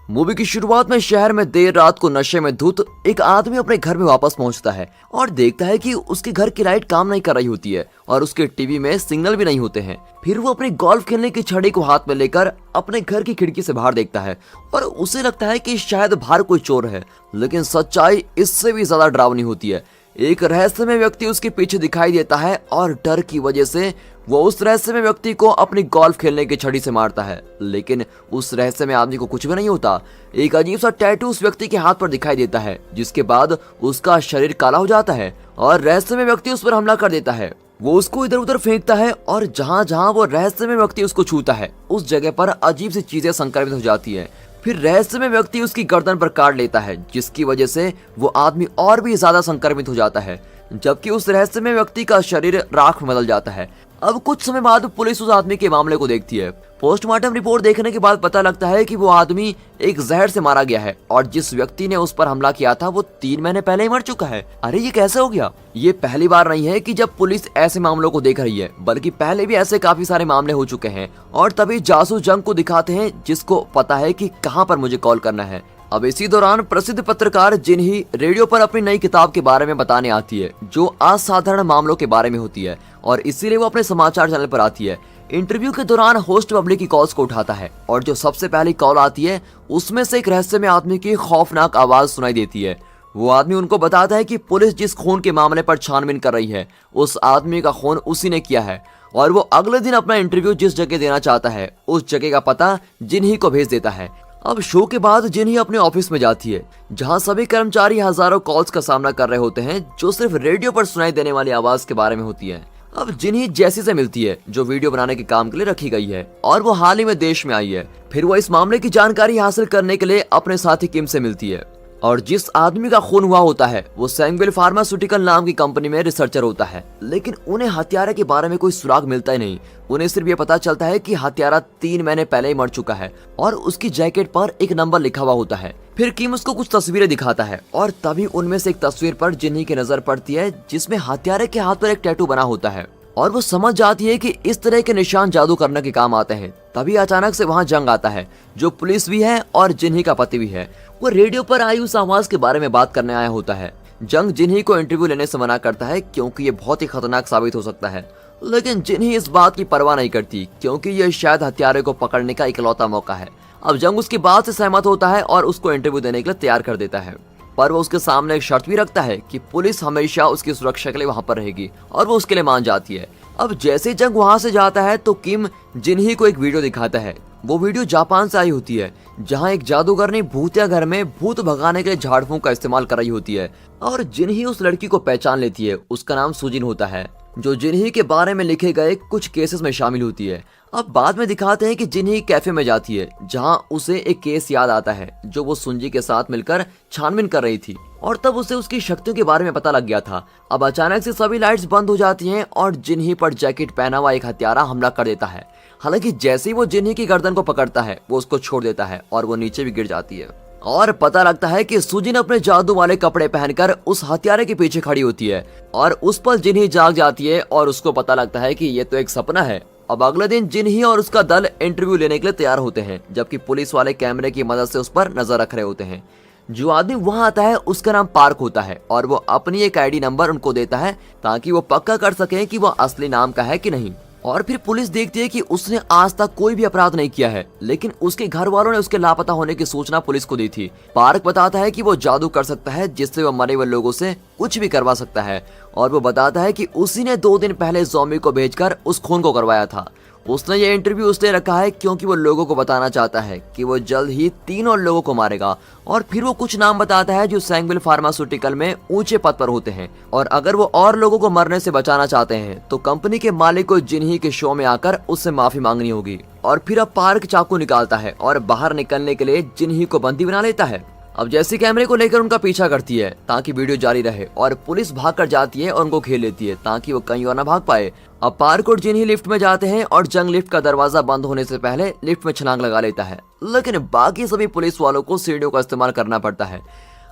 Movie की शुरुआत में शहर में देर रात को नशे में धुत एक आदमी अपने घर में वापस पहुंचता है और देखता है कि उसके घर की लाइट काम नहीं कर रही होती है और उसके टीवी में सिग्नल भी नहीं होते हैं। फिर वो अपनी गोल्फ खेलने की छड़ी को हाथ में लेकर अपने घर की खिड़की से बाहर देखता है और उसे लगता है कि शायद बाहर कोई चोर है, लेकिन सच्चाई इससे भी ज्यादा डरावनी होती है। एक रहस्यमय व्यक्ति उसके पीछे दिखाई देता है और डर की वजह से वो उस रहस्यमय व्यक्ति को अपनी गोल्फ खेलने की छड़ी से मारता है, लेकिन उस रहस्यमय आदमी को कुछ भी नहीं होता। एक अजीब सा टैटू उस व्यक्ति के हाथ पर दिखाई देता है, जिसके बाद उसका शरीर काला हो जाता है और रहस्यमय व्यक्ति उस पर हमला कर देता है। वो उसको इधर उधर फेंकता है और जहाँ जहाँ वो रहस्यमय व्यक्ति उसको छूता है उस जगह पर अजीब सी चीजें संक्रमित हो जाती है। फिर रहस्यमय व्यक्ति उसकी गर्दन पर काट लेता है, जिसकी वजह से वो आदमी और भी ज्यादा संक्रमित हो जाता है, जबकि उस रहस्यमय व्यक्ति का शरीर राख में बदल जाता है। अब कुछ समय बाद पुलिस उस आदमी के मामले को देखती है। पोस्टमार्टम रिपोर्ट देखने के बाद पता लगता है कि वो आदमी एक जहर से मारा गया है और जिस व्यक्ति ने उस पर हमला किया था वो 3 महीने पहले ही मर चुका है। अरे ये कैसे हो गया? ये पहली बार नहीं है कि जब पुलिस ऐसे मामलों को देख रही है, बल्कि पहले भी ऐसे काफी सारे मामले हो चुके हैं। और तभी जासूस जंग को दिखाते हैं, जिसको पता है कि कहाँ पर मुझे कॉल करना है। अब इसी दौरान प्रसिद्ध पत्रकार जिन्ही रेडियो पर अपनी नई किताब के बारे में बताने आती है, जो असाधारण मामलों के बारे में होती है, और इसीलिए वो अपने समाचार चैनल पर आती है। इंटरव्यू के दौरान होस्ट पब्लिक की कॉल्स को उठाता है और जो सबसे पहली कॉल आती है उसमें से एक रहस्यमय आदमी की खौफनाक आवाज सुनाई देती है। वो आदमी उनको बताता है कि पुलिस जिस खून के मामले पर छानबीन कर रही है उस आदमी का खून उसी ने किया है, और वो अगले दिन अपना इंटरव्यू जिस जगह देना चाहता है उस जगह का पता जिन्ही को भेज देता है। अब शो के बाद जिन्ही अपने ऑफिस में जाती है, जहां सभी कर्मचारी हजारों कॉल्स का सामना कर रहे होते हैं जो सिर्फ रेडियो पर सुनाई देने वाली आवाज के बारे में होती है। अब जिन्ही जैसी से मिलती है, जो वीडियो बनाने के काम के लिए रखी गई है और वो हाल ही में देश में आई है। फिर वो इस मामले की जानकारी हासिल करने के लिए अपने साथी किम से मिलती है, और जिस आदमी का खून हुआ होता है वो सैंगविल फार्मास्यूटिकल नाम की कंपनी में रिसर्चर होता है, लेकिन उन्हें हत्यारे के बारे में कोई सुराग मिलता ही नहीं। उन्हें सिर्फ ये पता चलता है कि हत्यारा 3 महीने पहले ही मर चुका है और उसकी जैकेट पर एक नंबर लिखा हुआ होता है। फिर किम उसको कुछ तस्वीरें दिखाता है और तभी उनमें से एक तस्वीर पर जिन्ही की नजर पड़ती है, जिसमें हत्यारे के हाथ पर एक टैटू बना होता है, और वो समझ जाती है कि इस तरह के निशान जादू करने के काम आते हैं। तभी अचानक से वहाँ जंग आता है, जो पुलिस भी है और जिन्ही का पति भी है। वो रेडियो पर आई उस आवाज के बारे में बात करने आया होता है। जंग जिन्ही को इंटरव्यू लेने से मना करता है क्योंकि ये बहुत ही खतरनाक साबित हो सकता है, लेकिन जिन्ही इस बात की परवाह नहीं करती क्योंकि ये शायद हत्यारे को पकड़ने का इकलौता मौका है। अब जंग उसकी बात से सहमत होता है और उसको इंटरव्यू देने के लिए तैयार कर देता है, पर वो उसके सामने एक शर्त भी रखता है कि पुलिस हमेशा उसकी सुरक्षा के लिए वहाँ पर रहेगी, और वो उसके लिए मान जाती है। अब जैसे जंग वहाँ से जाता है तो किम जिन्ही को एक वीडियो दिखाता है। वो वीडियो जापान से आई होती है, जहाँ एक जादूगर ने भूतिया घर में भूत भगाने के लिए झाड़ फूंक का इस्तेमाल कर रही होती है, और जिन्ही उस लड़की को पहचान लेती है। उसका नाम सुजिन होता है, जो जिन्ही के बारे में लिखे गए कुछ केसेस में शामिल होती है। अब बाद में दिखाते हैं कि जिन्ही कैफे में जाती है, जहां उसे एक केस याद आता है जो वो सुंजी के साथ मिलकर छानबीन कर रही थी, और तब उसे उसकी शक्तियों के बारे में पता लग गया था। अब अचानक से सभी लाइट्स बंद हो जाती हैं और जिन्ही पर जैकेट पहना हुआ एक हत्यारा हमला कर देता है। हालांकि जैसे ही वो जिन्ही की गर्दन को पकड़ता है वो उसको छोड़ देता है और वो नीचे भी गिर जाती है, और पता लगता है कि सुजिन अपने जादू वाले कपड़े पहनकर उस हत्यारे के पीछे खड़ी होती है, और उस पर जिन्ही जाग जाती है और उसको पता लगता है कि ये तो एक सपना है। अब अगले दिन जिन्ही और उसका दल इंटरव्यू लेने के लिए तैयार होते हैं, जबकि पुलिस वाले कैमरे की मदद से उस पर नजर रख रहे होते हैं। जो आदमी वहां आता है उसका नाम पार्क होता है, और वो अपनी एक आईडी नंबर उनको देता है ताकि वो पक्का कर सके कि वो असली नाम का है कि नहीं। और फिर पुलिस देखती है कि उसने आज तक कोई भी अपराध नहीं किया है, लेकिन उसके घर वालों ने उसके लापता होने की सूचना पुलिस को दी थी। पार्क बताता है कि वो जादू कर सकता है, जिससे वो मरे हुए लोगों से कुछ भी करवा सकता है, और वो बताता है कि उसी ने 2 दिन पहले ज़ॉम्बी को भेजकर उस खून को करवाया था। उसने ये इंटरव्यू इसलिए रखा है क्योंकि वो लोगों को बताना चाहता है कि वो जल्द ही 3 और लोगों को मारेगा, और फिर वो कुछ नाम बताता है जो सैंगविल फार्मास्यूटिकल में ऊंचे पद पर होते हैं, और अगर वो और लोगों को मरने से बचाना चाहते हैं तो कंपनी के मालिक को जिन्ही के शो में आकर उससे माफी मांगनी होगी। और फिर अब पार्क चाकू निकालता है और बाहर निकलने के लिए जिन्ही को बंदी बना लेता है। अब जैसे कैमरे को लेकर उनका पीछा करती है ताकि वीडियो जारी रहे, और पुलिस भाग कर जाती है और उनको घेर लेती है ताकि वो कहीं और न भाग पाए। अब पार्क और जिन्ही लिफ्ट में जाते हैं और जंग लिफ्ट का दरवाजा बंद होने से पहले लिफ्ट में छलांग लगा लेता है, लेकिन बाकी सभी पुलिस वालों को सीढ़ियों का इस्तेमाल करना पड़ता है।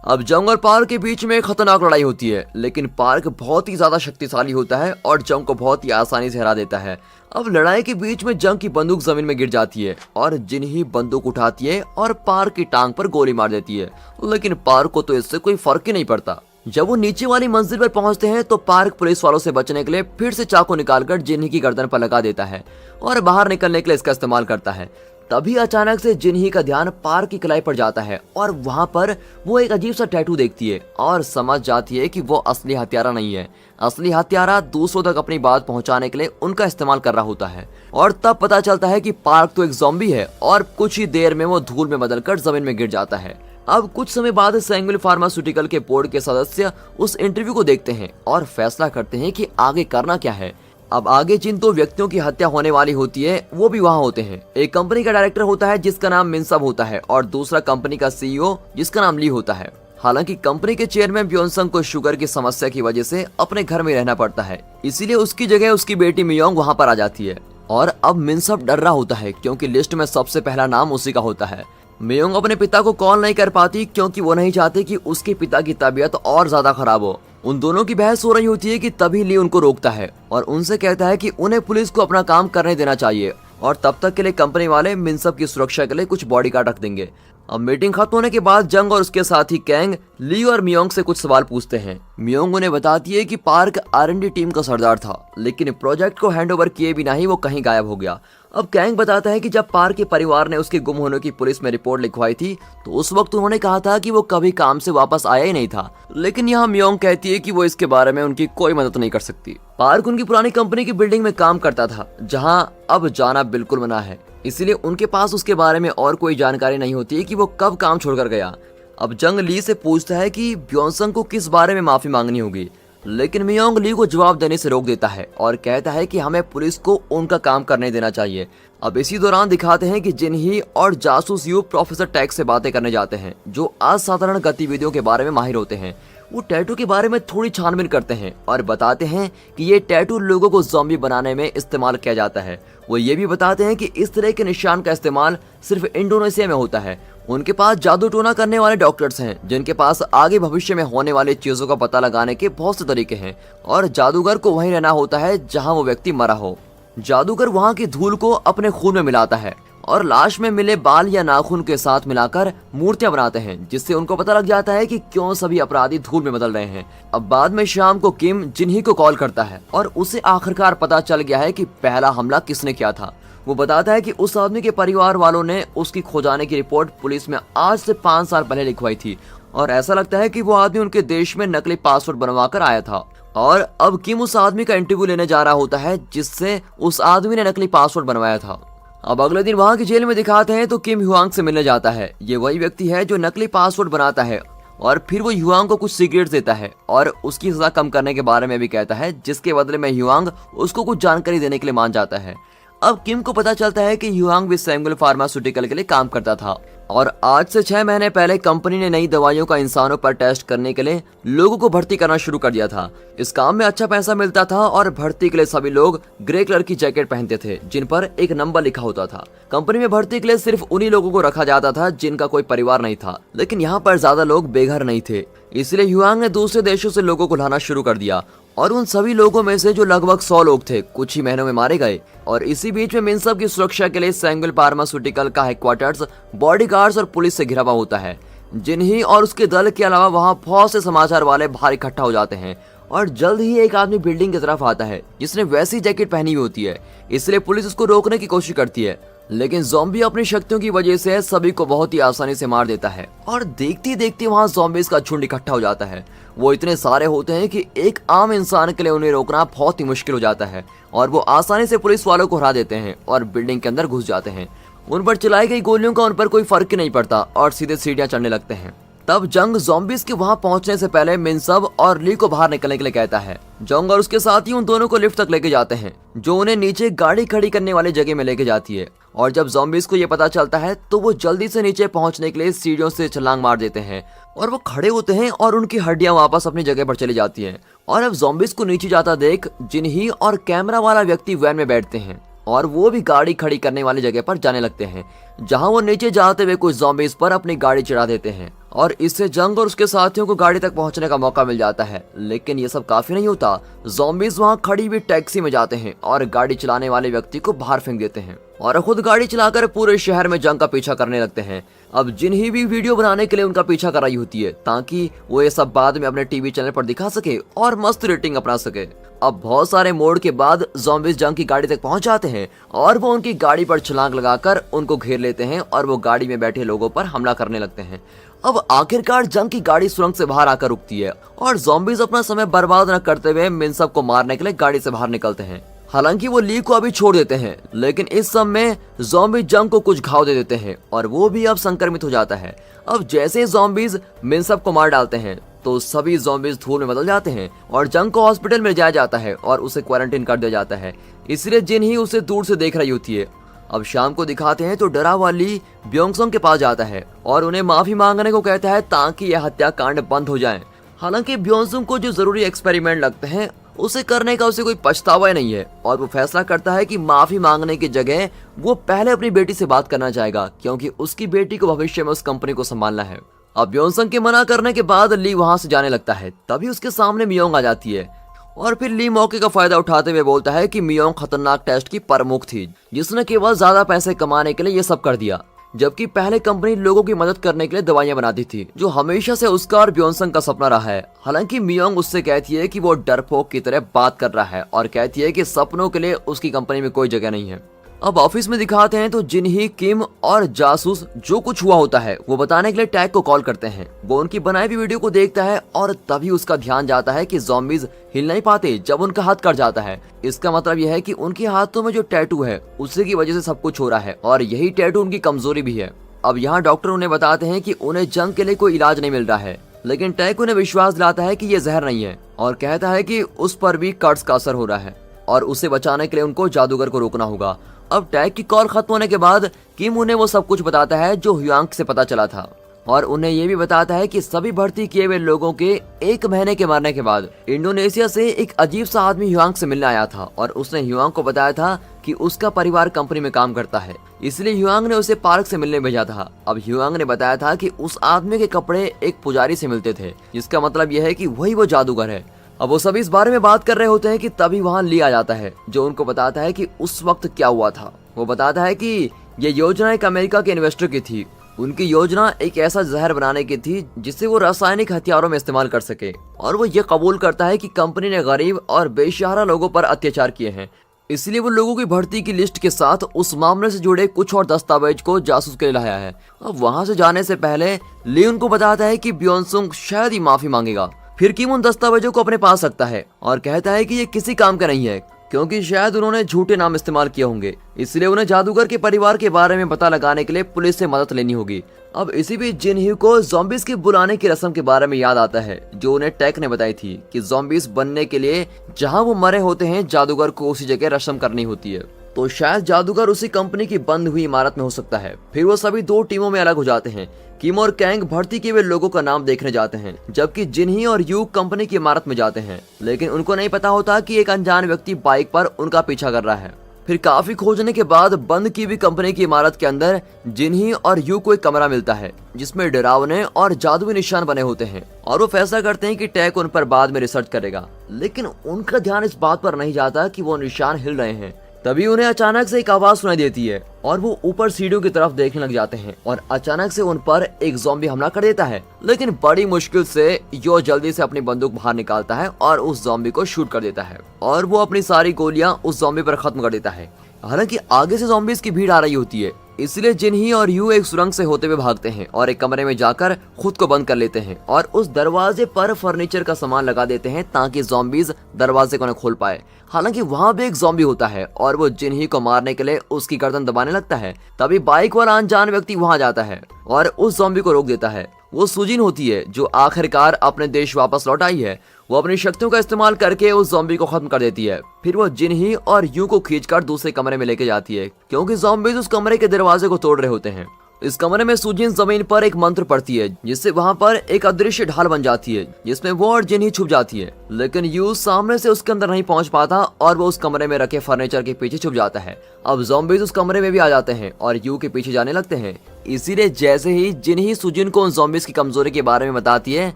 अब जंग और पार्क के बीच में एक खतरनाक लड़ाई होती है, लेकिन पार्क बहुत ही ज्यादा शक्तिशाली होता है और जंग को बहुत ही आसानी से हरा देता है। अब लड़ाई के बीच में जंग की बंदूक जमीन में गिर जाती है और जिन ही बंदूक उठाती है और पार्क की टांग पर गोली मार देती है, लेकिन पार्क को तो इससे कोई फर्क ही नहीं पड़ता। जब वो नीचे वाली मंजिल पर पहुंचते हैं तो पार्क पुलिस वालों से बचने के लिए फिर से चाकू निकालकर जिन्ही की गर्दन पर लगा देता है और बाहर निकलने के लिए इसका इस्तेमाल करता है। तभी अचानक से जिन्ही का ध्यान पार्क की कलाई पर जाता है और वहां पर वो एक अजीब सा टैटू देखती है और समझ जाती है कि वो असली हत्यारा नहीं है। असली हत्यारा दूसरों तक अपनी बात पहुंचाने के लिए उनका इस्तेमाल कर रहा होता है। और तब पता चलता है कि पार्क तो एक ज़ॉम्बी है और कुछ ही देर में वो धूल में बदलकर जमीन में गिर जाता है। अब कुछ समय बाद सैंगुल फार्मास्यूटिकल के बोर्ड के सदस्य उस इंटरव्यू को देखते हैं और फैसला करते हैं कि आगे करना क्या है। अब आगे जिन दो व्यक्तियों की हत्या होने वाली होती है वो भी वहाँ होते हैं। एक कंपनी का डायरेक्टर होता है जिसका नाम मिनसब होता है और दूसरा कंपनी का सीईओ जिसका नाम ली होता है। हालांकि कंपनी के चेयरमैन ब्योनसंग को शुगर की समस्या की वजह से अपने घर में रहना पड़ता है, इसीलिए उसकी जगह उसकी बेटी मियोंग वहाँ पर आ जाती है। और अब मिनसब डर रहा होता है क्योंकि लिस्ट में सबसे पहला नाम उसी का होता है। मियोंग अपने पिता को कॉल नहीं कर पाती क्योंकि वो नहीं चाहते कि उसके पिता की तबीयत और ज्यादा खराब हो। उन दोनों की बहस हो रही होती है कि तभी ली उनको रोकता है और उनसे कहता है कि उन्हें पुलिस को अपना काम करने देना चाहिए और तब तक के लिए कंपनी वाले मिनसब की सुरक्षा के लिए कुछ बॉडीगार्ड रख देंगे। अब मीटिंग खत्म होने के बाद जंग और उसके साथी कैंग ली और मियोंग से कुछ सवाल पूछते हैं। मियोंग उन्हें बताती है कि पार्क R&D टीम का सरदार था, लेकिन प्रोजेक्ट को हैंडओवर किए बिना ही वो कहीं गायब हो गया। अब कैंग बताता है कि जब पार्क के परिवार ने उसके गुम होने की पुलिस में रिपोर्ट लिखवाई थी तो उस वक्त उन्होंने कहा था कि वो कभी काम से वापस आया ही नहीं था, लेकिन यहाँ मियोंग कहती है कि वो इसके बारे में उनकी कोई मदद नहीं कर सकती। पार्क उनकी पुरानी कंपनी की बिल्डिंग में काम करता था जहाँ अब जाना बिल्कुल मना है, इसलिए उनके पास उसके बारे में और कोई जानकारी नहीं होती है कि वो कब काम छोड़कर गया। अब जंग ली से पूछता है कि ब्योनसंग को किस बारे में माफी मांगनी होगी, लेकिन मियोंग ली को जवाब देने से रोक देता है और कहता है कि हमें पुलिस को उनका काम करने देना चाहिए। अब इसी दौरान दिखाते हैं कि जिन्ही और जासूस यू प्रोफेसर टैग से बातें करने जाते हैं जो असाधारण गतिविधियों के बारे में माहिर होते हैं। वो टैटू के बारे में थोड़ी छानबीन करते हैं और बताते हैं कि ये टैटू लोगों को ज़ॉम्बी बनाने में इस्तेमाल किया जाता है। वो ये भी बताते हैं कि इस तरह के निशान का इस्तेमाल सिर्फ इंडोनेशिया में होता है। उनके पास जादू टोना करने वाले डॉक्टर्स हैं जिनके पास आगे भविष्य में होने वाली चीजों का पता लगाने के बहुत से तरीके हैं और जादूगर को वहीं रहना होता है जहां वो व्यक्ति मरा हो। जादूगर वहां की धूल को अपने खून में मिलाता है और लाश में मिले बाल या नाखून के साथ मिलाकर मूर्तियां बनाते हैं, जिससे उनको पता लग जाता है कि क्यों सभी अपराधी धूल में बदल रहे हैं। अब बाद में शाम को किम जिन्ही को कॉल करता है और उसे आखिरकार पता चल गया है कि पहला हमला किसने किया था। वो बताता है कि उस आदमी के परिवार वालों ने उसकी खो जाने की रिपोर्ट पुलिस में आज से 5 साल पहले लिखवाई थी और ऐसा लगता है कि वो आदमी उनके देश में नकली पासपोर्ट बनवा कर आया था। और अब किम उस आदमी का इंटरव्यू लेने जा रहा होता है जिससे उस आदमी ने नकली पासपोर्ट बनवाया था। अब अगले दिन वहाँ की जेल में दिखाते हैं तो किम ह्युआंग से मिलने जाता है। ये वही व्यक्ति है जो नकली पासपोर्ट बनाता है और फिर वो ह्युआंग को कुछ सीक्रेट्स देता है और उसकी सजा कम करने के बारे में भी कहता है, जिसके बदले में ह्युआंग उसको कुछ जानकारी देने के लिए मान जाता है। अब किम को पता चलता है कि ह्युआंग भी सैंगुल फार्मास्यूटिकल के लिए काम करता था और आज से 6 महीने पहले कंपनी ने नई दवाइयों का इंसानों पर टेस्ट करने के लिए लोगों को भर्ती करना शुरू कर दिया था। इस काम में अच्छा पैसा मिलता था और भर्ती के लिए सभी लोग ग्रे कलर की जैकेट पहनते थे जिन पर एक नंबर लिखा होता था। कंपनी में भर्ती के लिए सिर्फ उन्हीं लोगों को रखा जाता था जिनका कोई परिवार नहीं था, लेकिन यहाँ पर ज्यादा लोग बेघर नहीं थे, इसलिए ह्युआंग ने दूसरे देशों से लोगों को लाना शुरू कर दिया और उन सभी लोगों में से जो लगभग 100 लोग थे कुछ ही महीनों में मारे गए। और इसी बीच में मिनसब की सुरक्षा के लिए सैंगुल फार्मास्यूटिकल का हेडक्वार्टर्स बॉडीगार्ड्स और पुलिस से घिरा हुआ होता है। जिन्ही और उसके दल के अलावा वहां बहुत से समाचार वाले बाहर इकट्ठा हो जाते हैं और जल्द ही एक आदमी बिल्डिंग की तरफ आता है जिसने वैसी जैकेट पहनी हुई होती है, इसलिए पुलिस उसको रोकने की कोशिश करती है, लेकिन ज़ॉम्बी अपनी शक्तियों की वजह से सभी को बहुत ही आसानी से मार देता है और देखते देखते वहाँ ज़ॉम्बीज़ का झुंड इकट्ठा हो जाता है। वो इतने सारे होते हैं कि एक आम इंसान के लिए उन्हें रोकना बहुत ही मुश्किल हो जाता है और वो आसानी से पुलिस वालों को हरा देते हैं और बिल्डिंग के अंदर घुस जाते हैं। उन पर चलाई गई गोलियों का उन पर कोई फर्क ही नहीं पड़ता और सीधे सीढ़ियां चढ़ने लगते हैं। तब जंग ज़ॉम्बीज़ के वहां पहुंचने से पहले मिनसब और ली को बाहर निकलने के लिए कहता है। जंग और उसके साथी उन दोनों को लिफ्ट तक लेके जाते हैं जो उन्हें नीचे गाड़ी खड़ी करने वाली जगह में लेके जाती है और जब ज़ॉम्बीज़ को ये पता चलता है तो वो जल्दी से नीचे पहुंचने के लिए सीढ़ियों से छलांग मार देते हैं और वो खड़े होते हैं और उनकी हड्डियां वापस अपनी जगह पर चली जाती हैं। और अब ज़ॉम्बीज़ को नीचे जाता देख जिन्ही और कैमरा वाला व्यक्ति वैन में बैठते हैं और वो भी गाड़ी खड़ी करने वाली जगह पर जाने लगते हैं, जहां वो नीचे जाते हुए कुछ ज़ॉम्बीज़ पर अपनी गाड़ी चढ़ा देते हैं और इससे जंग और उसके साथियों को गाड़ी तक पहुंचने का मौका मिल जाता है। लेकिन ये सब काफी नहीं होता। ज़ॉम्बीज़ वहां खड़ी हुई टैक्सी में जाते हैं और गाड़ी चलाने वाले व्यक्ति को बाहर फेंक देते हैं और खुद गाड़ी चलाकर पूरे शहर में जंग का पीछा करने लगते हैं। अब जिन्हें भी वीडियो बनाने के लिए उनका पीछा कर रही होती है ताकि वो ये सब बाद में अपने टीवी चैनल पर दिखा सके और मस्त रेटिंग अपना सके। अब बहुत सारे मोड़ के बाद ज़ॉम्बीज़ जंग की गाड़ी तक पहुंच जाते हैं और वो उनकी गाड़ी पर छलांग लगाकर उनको घेर लेते हैं और वो गाड़ी में बैठे लोगों पर हमला करने लगते हैं। अब आखिरकार जंग की गाड़ी सुरंग से बाहर आकर रुकती है और ज़ॉम्बीज़ अपना समय बर्बाद न करते हुए मिनसब को मारने के लिए गाड़ी से बाहर निकलते हैं। हालांकि वो ली को अभी छोड़ देते हैं, लेकिन इस समय ज़ॉम्बी जंग को कुछ घाव दे देते हैं और वो भी अब संक्रमित हो जाता है। अब जैसे ज़ॉम्बीज़ मिनसब को मार डालते हैं तो सभी ज़ॉम्बीज़ धूल में बदल जाते हैं और जंग को हॉस्पिटल में ले जाया जाता है और उसे क्वारंटाइन कर दिया जाता है। इसलिए जिन ही उसे दूर से देख रही होती है। अब शाम को दिखाते हैं तो डरा हुआ ली ब्योंगसंग के पास जाता है और उन्हें माफी मांगने को कहता है ताकि यह हत्याकांड बंद हो जाए। हालांकि ब्योंगसंग को जो जरूरी एक्सपेरिमेंट लगते हैं उसे करने का उसे कोई पछतावा नहीं है और वो फैसला करता है कि माफी मांगने की जगह वो पहले अपनी बेटी से बात करना चाहेगा, क्योंकि उसकी बेटी को भविष्य में उस कंपनी को संभालना है। अब ब्योंगसंग के मना करने के बाद ली वहां से जाने लगता है। तभी उसके सामने मियोंग आ जाती है और फिर ली मौके का फायदा उठाते हुए बोलता है कि मियोंग खतरनाक टेस्ट की प्रमुख थी जिसने केवल ज्यादा पैसे कमाने के लिए ये सब कर दिया, जबकि पहले कंपनी लोगों की मदद करने के लिए दवाइयां बनाती थी, जो हमेशा से उसका और ब्योंगसंग का सपना रहा है। हालांकि मियोंग उससे कहती है कि वो डरपोक की तरह बात कर रहा है और कहती है कि सपनों के लिए उसकी कंपनी में कोई जगह नहीं है। अब ऑफिस में दिखाते हैं तो जिनही, किम और जासूस जो कुछ हुआ होता है वो बताने के लिए टैग को कॉल करते हैं। वो उनकी बनाई हुई वीडियो को देखता है और तभी उसका ध्यान जाता है कि ज़ॉम्बीज़ हिल नहीं पाते जब उनका हाथ कट जाता है। इसका मतलब यह है कि उनके हाथों में जो टैटू है उसी की वजह से सब कुछ हो रहा है और यही टैटू उनकी कमजोरी भी है। अब यहाँ डॉक्टर उन्हें बताते हैं कि उन्हें जंग के लिए कोई इलाज नहीं मिल रहा है, लेकिन टैग उन्हें विश्वास दिलाता है कि ये जहर नहीं है और कहता है कि उस पर भी कर्ज का असर हो रहा है और उसे बचाने के लिए उनको जादूगर को रोकना होगा। अब टैग की कॉल खत्म होने के बाद किम उन्हें वो सब कुछ बताता है जो ह्यांग से पता चला था और उन्हें ये भी बताता है कि सभी भर्ती किए हुए लोगों के 1 महीने के मरने के बाद इंडोनेशिया से एक अजीब सा आदमी ह्यांग से मिलने आया था और उसने ह्यांग को बताया था कि उसका परिवार कंपनी में काम करता है, इसलिए ह्यांग ने उसे पार्क से मिलने भेजा था। अब ह्यांग ने बताया था कि उस आदमी के कपड़े एक पुजारी से मिलते थे, जिसका मतलब यह है कि वही वो जादूगर है। अब वो सभी इस बारे में बात कर रहे होते हैं कि तभी वहाँ ली आ जाता है जो उनको बताता है कि उस वक्त क्या हुआ था। वो बताता है कि ये योजना एक अमेरिका के इन्वेस्टर की थी। उनकी योजना एक ऐसा जहर बनाने की थी जिसे वो रासायनिक हथियारों में इस्तेमाल कर सके और वो ये कबूल करता है कि कंपनी ने गरीब और बेसहारा लोगों पर अत्याचार किए हैं, इसलिए वो लोगों की भर्ती की लिस्ट के साथ उस मामले से जुड़े कुछ और दस्तावेज को जासूस के लिए लाया है। अब वहाँ से जाने से पहले ली उनको बताता है कि ब्योंगसंग शायद ही माफी मांगेगा। फिर किम उन दस्तावेजों को अपने पास रखता है और कहता है कि ये किसी काम का नहीं है, क्योंकि शायद उन्होंने झूठे नाम इस्तेमाल किए होंगे, इसलिए उन्हें जादूगर के परिवार के बारे में पता लगाने के लिए पुलिस से मदद लेनी होगी। अब इसी बीच जिनही को ज़ॉम्बीज़ के बुलाने की रस्म के बारे में याद आता है जो उन्हें टैक ने बताई थी कि ज़ॉम्बीज़ बनने के लिए जहां वो मरे होते हैं जादूगर को उसी जगह रस्म करनी होती है। तो शायद जादूगर उसी कंपनी की बंद हुई इमारत में हो सकता है। फिर वो सभी 2 टीमों में अलग हो जाते हैं। किम और कैंग भर्ती किए हुए लोगों का नाम देखने जाते हैं, जबकि जिनही और यू कंपनी की इमारत में जाते हैं, लेकिन उनको नहीं पता होता कि एक अनजान व्यक्ति बाइक पर उनका पीछा कर रहा है। फिर काफी खोजने के बाद बंद की हुई कंपनी की इमारत के अंदर जिनही और यू को एक कमरा मिलता है जिसमें डरावने और जादुई निशान बने होते हैं और वो फैसला करते हैं कि टैक उन पर बाद में रिसर्च करेगा, लेकिन उनका ध्यान इस बात पर नहीं जाता कि वो निशान हिल रहे हैं। तभी उन्हें अचानक से एक आवाज सुनाई देती है और वो ऊपर सीढ़ियों की तरफ देखने लग जाते हैं और अचानक से उन पर एक ज़ॉम्बी हमला कर देता है, लेकिन बड़ी मुश्किल से यो जल्दी से अपनी बंदूक बाहर निकालता है और उस ज़ॉम्बी को शूट कर देता है और वो अपनी सारी गोलियां उस ज़ॉम्बी पर खत्म कर देता है। हालांकि आगे से ज़ॉम्बीज़ की भीड़ आ रही होती है, इसलिए जिनही और यू एक सुरंग से होते हुए भागते हैं और एक कमरे में जाकर खुद को बंद कर लेते हैं और उस दरवाजे पर फर्नीचर का सामान लगा देते हैं ताकि ज़ॉम्बीज़ दरवाजे को न खोल पाए। हालांकि वहाँ भी एक ज़ॉम्बी होता है और वो जिनही को मारने के लिए उसकी गर्दन दबाने लगता है। तभी बाइक वाला अनजान व्यक्ति वहाँ जाता है और उस ज़ॉम्बी को रोक देता है। वो सुजिन होती है जो आखिरकार अपने देश वापस लौट आई है। वो अपनी शक्तियों का इस्तेमाल करके उस ज़ॉम्बी को खत्म कर देती है। फिर वो जिनही और यू को खींचकर दूसरे कमरे में लेके जाती है, क्योंकि ज़ॉम्बीज़ उस कमरे के दरवाजे को तोड़ रहे होते हैं इस कमरे में सुजिन जमीन पर एक मंत्र पढ़ती है, जिससे वहाँ पर एक अदृश्य ढाल बन जाती है, जिसमें वो और जिन्ही छुप जाती है। लेकिन यू सामने से उसके अंदर नहीं पहुँच पाता और वो उस कमरे में रखे फर्नीचर के पीछे छुप जाता है। अब ज़ॉम्बीज उस कमरे में भी आ जाते हैं और यू के पीछे जाने लगते हैं। इसीलिए जैसे ही जिन्ही सुजिन को उन ज़ॉम्बीज की कमजोरी के बारे में बताती है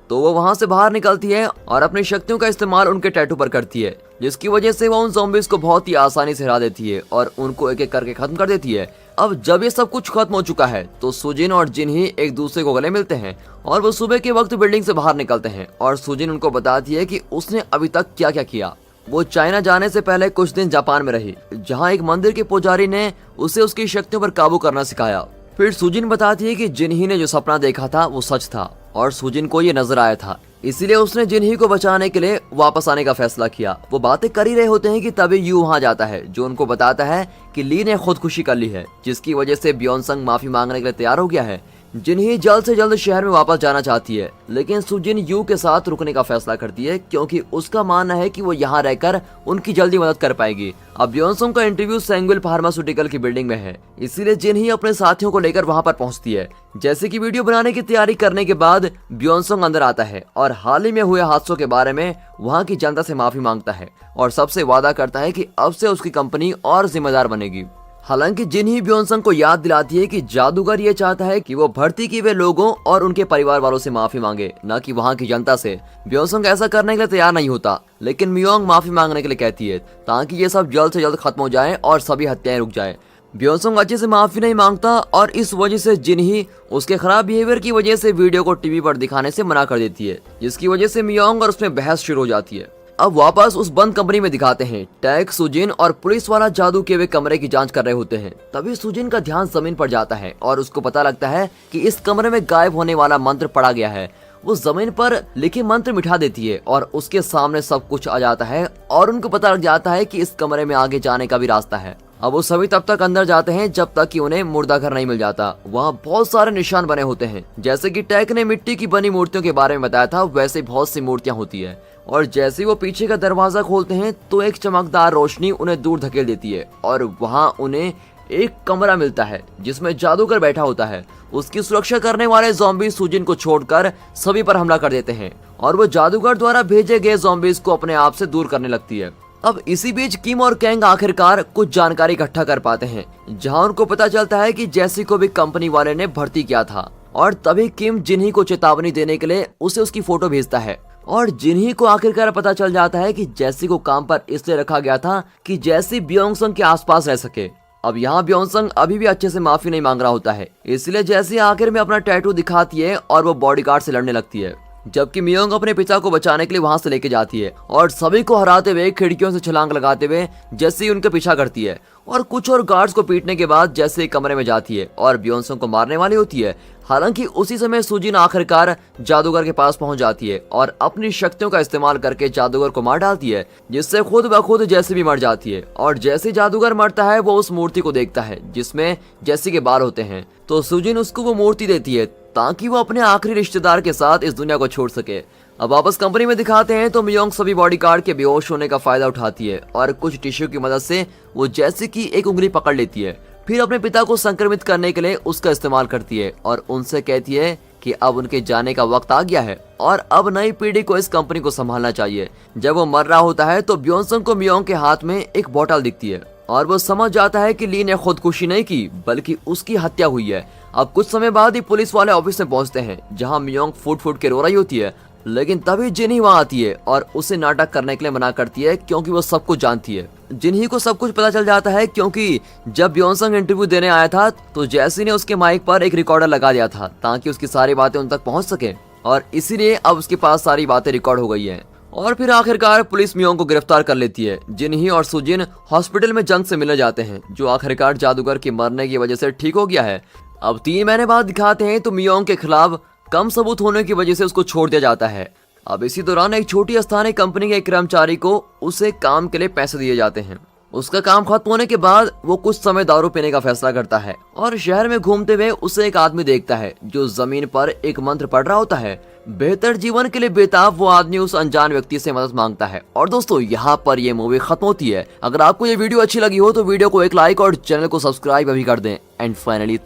तो वो वहाँ से बाहर निकलती है और अपनी शक्तियों का इस्तेमाल उनके टैटू पर करती है, जिसकी वजह से वो उन ज़ॉम्बीज को बहुत ही आसानी से हरा देती है और उनको एक एक करके खत्म कर देती है। अब जब ये सब कुछ खत्म हो चुका है तो सुजिन और जिन्ही एक दूसरे को गले मिलते हैं और वो सुबह के वक्त बिल्डिंग से बाहर निकलते हैं और सुजिन उनको बताती है कि उसने अभी तक क्या क्या किया। वो चाइना जाने से पहले कुछ दिन जापान में रही, जहाँ एक मंदिर के पुजारी ने उसे उसकी शक्तियों पर काबू करना सिखाया। फिर सुजिन बताती है कि जिन्ही ने जो सपना देखा था वो सच था और सुजिन को ये नजर आया था, इसीलिए उसने जिन्ही को बचाने के लिए वापस आने का फैसला किया। वो बातें कर ही रहे होते हैं कि तभी यू वहाँ जाता है, जो उनको बताता है कि ली ने खुदकुशी कर ली है, जिसकी वजह से ब्योनसंग माफी मांगने के लिए तैयार हो गया है। जिन्ही जल्द से जल्द शहर में वापस जाना चाहती है, लेकिन सुजिन यू के साथ रुकने का फैसला करती है क्योंकि उसका मानना है कि वो यहाँ रहकर उनकी जल्दी मदद कर पाएगी। अब ब्योनसंग का इंटरव्यू सेंगुल फार्मास्यूटिकल की बिल्डिंग में है, इसीलिए जिन्ही अपने साथियों को लेकर वहाँ पर पहुँचती है। जैसे कि वीडियो बनाने की तैयारी करने के बाद ब्योनसंग अंदर आता है और हाल ही में हुए हादसों के बारे में वहाँ की जनता से माफी मांगता है और सबसे वादा करता है कि अब से उसकी कंपनी और जिम्मेदार बनेगी। हालांकि जिन्ही ब्योनसंग को याद दिलाती है कि जादूगर ये चाहता है कि वो भर्ती किए हुए लोगों और उनके परिवार वालों से माफी मांगे, न कि वहाँ की जनता से। ब्योनसंग ऐसा करने के लिए तैयार नहीं होता, लेकिन मियोंग माफी मांगने के लिए कहती है ताकि ये सब जल्द से जल्द खत्म हो जाए और सभी हत्याएं रुक जाए। ब्योनसंग अच्छे से माफी नहीं मांगता और इस वजह से जिन्ही उसके खराब बिहेवियर की वजह से वीडियो को टीवी पर दिखाने से मना कर देती है, जिसकी वजह से मियोंग और उसमें बहस शुरू हो जाती है। अब वापस उस बंद कंपनी में दिखाते हैं। टैक, सुजिन और पुलिस वाला जादू के वे कमरे की जांच कर रहे होते हैं। तभी सुजिन का ध्यान जमीन पर जाता है और उसको पता लगता है कि इस कमरे में गायब होने वाला मंत्र पड़ा गया है। वो जमीन पर लिखे मंत्र मिटा देती है और उसके सामने सब कुछ आ जाता है और उनको पता लग जाता है कि इस कमरे में आगे जाने का भी रास्ता है। अब वो सभी तब तक अंदर जाते हैं जब तक कि उन्हें मुर्दा घर नहीं मिल जाता। वहाँ बहुत सारे निशान बने होते हैं, जैसे कि टैक ने मिट्टी की बनी मूर्तियों के बारे में बताया था, वैसे बहुत सी मूर्तियां होती है। और जैसे ही वो पीछे का दरवाजा खोलते हैं तो एक चमकदार रोशनी उन्हें दूर धकेल देती है और वहाँ उन्हें एक कमरा मिलता है जिसमें जादूगर बैठा होता है। उसकी सुरक्षा करने वाले ज़ॉम्बी सुजिन को छोड़कर सभी पर हमला कर देते हैं और वो जादूगर द्वारा भेजे गए ज़ॉम्बीज को अपने आप से दूर करने लगती है। अब इसी बीच किम और कैंग आखिरकार कुछ जानकारी इकट्ठा कर पाते हैं, जहां उनको पता चलता है कि जैसी को भी कंपनी वाले ने भर्ती किया था। और तभी किम जिन्ही को चेतावनी देने के लिए उसे उसकी फोटो भेजता है और जिन्ही को आखिरकार पता चल जाता है कि जैसी को काम पर इसलिए रखा गया था कि जैसी ब्योनसंग के आसपास रह सके। अब यहाँ ब्योनसंग अभी भी अच्छे से माफी नहीं मांग रहा होता है, इसलिए जैसी आखिर में अपना टैटू दिखाती है और वो बॉडीगार्ड से लड़ने लगती है, जबकि मियोंग अपने पिता को बचाने के लिए वहां से लेके जाती है और सभी को हराते हुए खिड़कियों से छलांग लगाते हुए जैसी उनका पीछा करती है और कुछ और गार्ड्स को पीटने के बाद जैसे कमरे में जाती है और ब्योनसंग को मारने वाली होती है। हालांकि उसी समय सुजिन आखिरकार जादूगर के पास पहुंच जाती है और अपनी शक्तियों का इस्तेमाल करके जादूगर को मार डालती है, जिससे खुद ब खुद जैसी भी मर जाती है। और जैसे जादूगर मरता है वो उस मूर्ति को देखता है जिसमें जैसी के बाल होते हैं, तो सुजिन उसको वो मूर्ति देती है ताकि वो अपने आखिरी रिश्तेदार के साथ इस दुनिया को छोड़ सके। अब वापस कंपनी में दिखाते हैं तो मियोंग सभी बॉडीगार्ड के बेहोश होने का फायदा उठाती है और कुछ टिश्यू की मदद से वो जैसी की एक उंगली पकड़ लेती है। फिर अपने पिता को संक्रमित करने के लिए उसका इस्तेमाल करती है और उनसे कहती है कि अब उनके जाने का वक्त आ गया है और अब नई पीढ़ी को इस कंपनी को संभालना चाहिए। जब वो मर रहा होता है तो ब्योनसंग को मियोंग के हाथ में एक बोतल दिखती है और वो समझ जाता है कि ली ने खुदकुशी नहीं की बल्कि उसकी हत्या हुई है। अब कुछ समय बाद ही पुलिस वाले ऑफिस में पहुंचते हैं, जहां मियोंग फूट फूट के रो रही होती है, लेकिन तभी जिन्ही वहां आती है और उसे नाटक करने के लिए मना करती है क्योंकि वो सब कुछ जानती है। जिन्ही को सब कुछ पता चल जाता है क्योंकि जब ब्योनसंग इंटरव्यू देने आया था तो जैसी ने उसके माइक पर एक रिकॉर्डर लगा दिया था ताकि उसकी सारी बातें उन तक पहुंच सके और इसीलिए अब उसके पास सारी बातें रिकॉर्ड हो गई हैं। और फिर आखिरकार पुलिस मियोंग को गिरफ्तार कर लेती है। जिन्ही और सुजिन हॉस्पिटल में जंग से मिलने जाते हैं, जो आखिरकार जादूगर के मरने की वजह से ठीक हो गया है। अब 3 महीने बाद दिखाते हैं तो मियोंग के खिलाफ कम सबूत होने की वजह से उसको छोड़ दिया जाता है। अब इसी दौरान एक छोटी स्थानीय कंपनी के एक कर्मचारी को उसे काम के लिए पैसे दिए जाते हैं। उसका काम खत्म होने के बाद वो कुछ समय दारू पीने का फैसला करता है और शहर में घूमते हुए उसे एक आदमी देखता है जो जमीन पर एक मंत्र पढ़ रहा होता है। बेहतर जीवन के लिए बेताब वो आदमी उस अनजान व्यक्ति से मदद मांगता है। और दोस्तों, यहाँ पर ये मूवी खत्म होती है। अगर आपको ये वीडियो अच्छी लगी हो तो वीडियो को एक लाइक और चैनल को सब्सक्राइब अभी कर दें। And finally